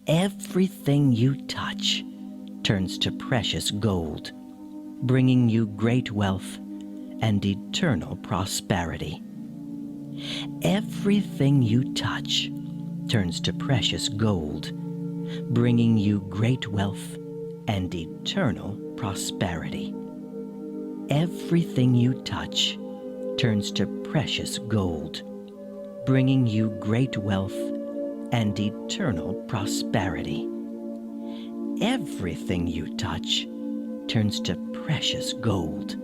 Everything you touch turns to precious gold, bringing you great wealth and eternal prosperity. Everything you touch turns to precious gold, bringing you great wealth and eternal prosperity. Everything you touch turns to precious gold, bringing you great wealth and eternal prosperity. Everything you touch turns to precious gold,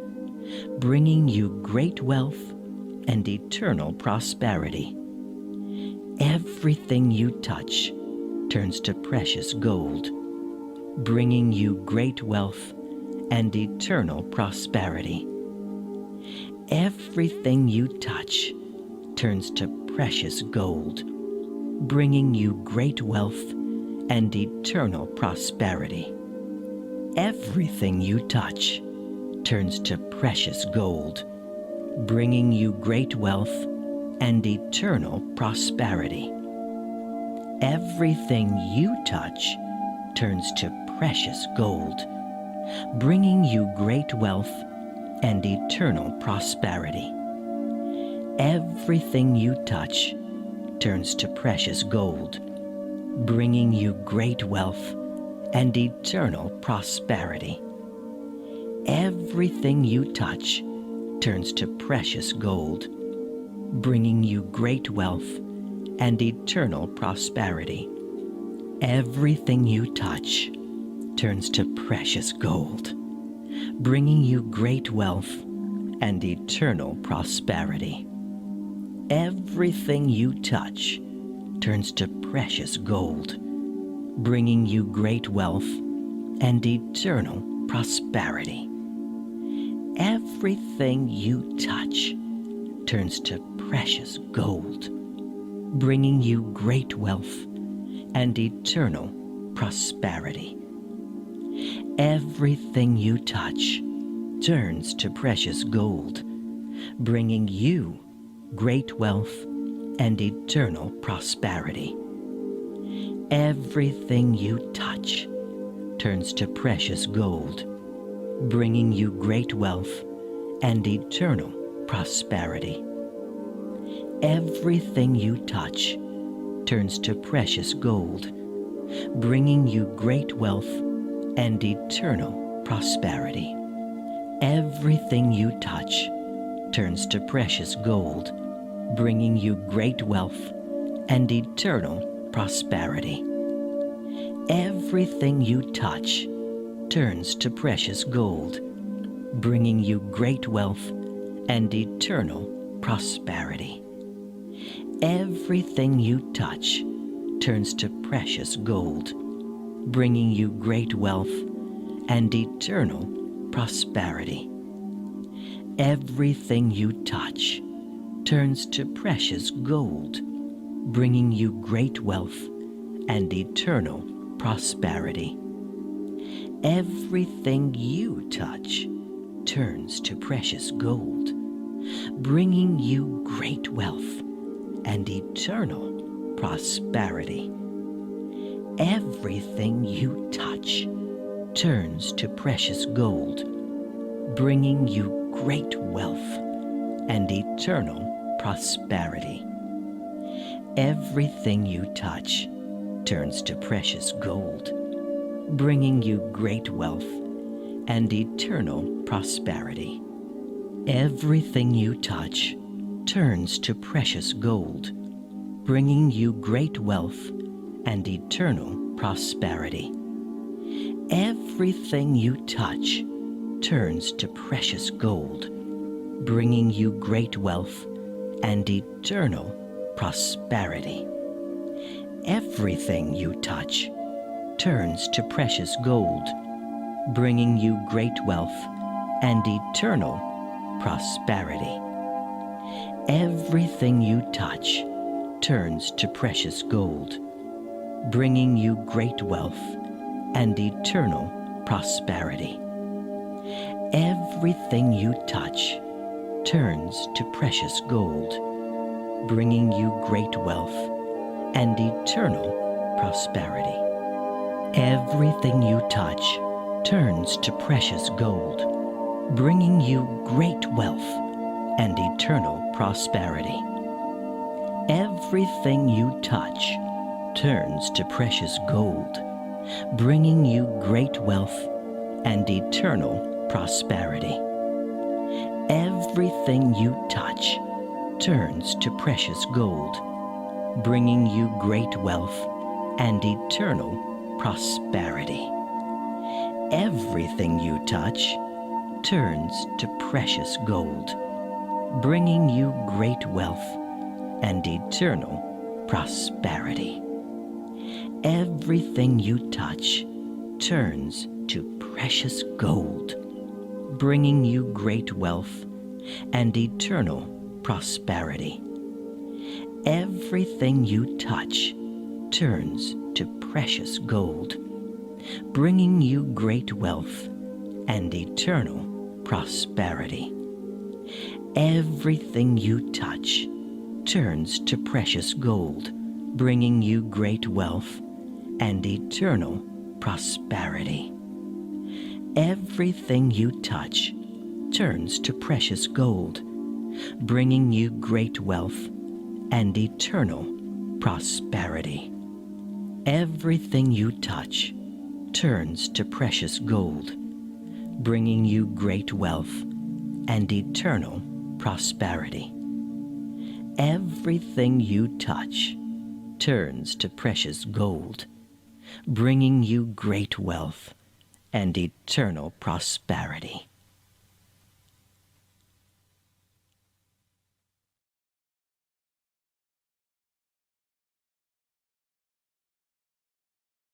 bringing you great wealth and eternal prosperity. Everything you touch turns to precious gold, bringing you great wealth and eternal prosperity. Everything you touch turns to precious gold, bringing you great wealth and eternal prosperity. Everything you touch turns to precious gold, bringing you great wealth and eternal prosperity. Everything you touch turns to precious gold, bringing you great wealth and eternal prosperity. Everything you touch turns to precious gold, bringing you great wealth and eternal prosperity. Everything you touch turns to precious gold, bringing you great wealth and eternal prosperity. Everything you touch turns to precious gold, bringing you great wealth and eternal prosperity. Everything you touch turns to precious gold, bringing you great wealth and eternal prosperity. Everything you touch turns to precious gold, bringing you great wealth and eternal prosperity. Everything you touch turns to precious gold, bringing you great wealth and eternal prosperity. Everything you touch turns to precious gold, bringing you great wealth and eternal prosperity. Everything you touch turns to precious gold, bringing you great wealth and eternal prosperity. Everything you touch turns to precious gold, bringing you great wealth and eternal prosperity. Everything you touch turns to precious gold, bringing you great wealth and eternal prosperity. Everything you touch turns to precious gold, bringing you great wealth and eternal prosperity. Everything you touch turns to precious gold, bringing you great wealth and eternal prosperity. Everything you touch turns to precious gold, bringing you great wealth and eternal prosperity. Everything you touch turns to precious gold, bringing you great wealth and eternal prosperity. Everything you touch turns to precious gold, bringing you great wealth and eternal prosperity. Everything you touch turns to precious gold, bringing you great wealth and eternal prosperity. Everything you touch turns to precious gold, bringing you great wealth and eternal prosperity. Everything you touch turns to precious gold, bringing you great wealth and eternal prosperity. Everything you touch turns to precious gold, bringing you great wealth and eternal prosperity. Everything you touch turns to precious gold, bringing you great wealth and eternal prosperity. Everything you touch turns to precious gold, bringing you great wealth and eternal prosperity. Everything you touch turns to precious gold, bringing you great wealth and eternal prosperity. Everything you touch turns to precious gold, bringing you great wealth and eternal prosperity. Everything you touch turns to precious gold, bringing you great wealth and eternal prosperity. Everything you touch turns to precious gold, bringing you great wealth and eternal prosperity. Everything you touch turns to precious gold, bringing you great wealth and eternal prosperity. Everything you touch turns to precious gold, bringing you great wealth and eternal prosperity. Everything you touch turns to precious gold, bringing you great wealth and eternal prosperity. Everything you touch turns to precious gold, bringing you great wealth and eternal prosperity. Everything you touch turns to precious gold, bringing you great wealth and eternal prosperity.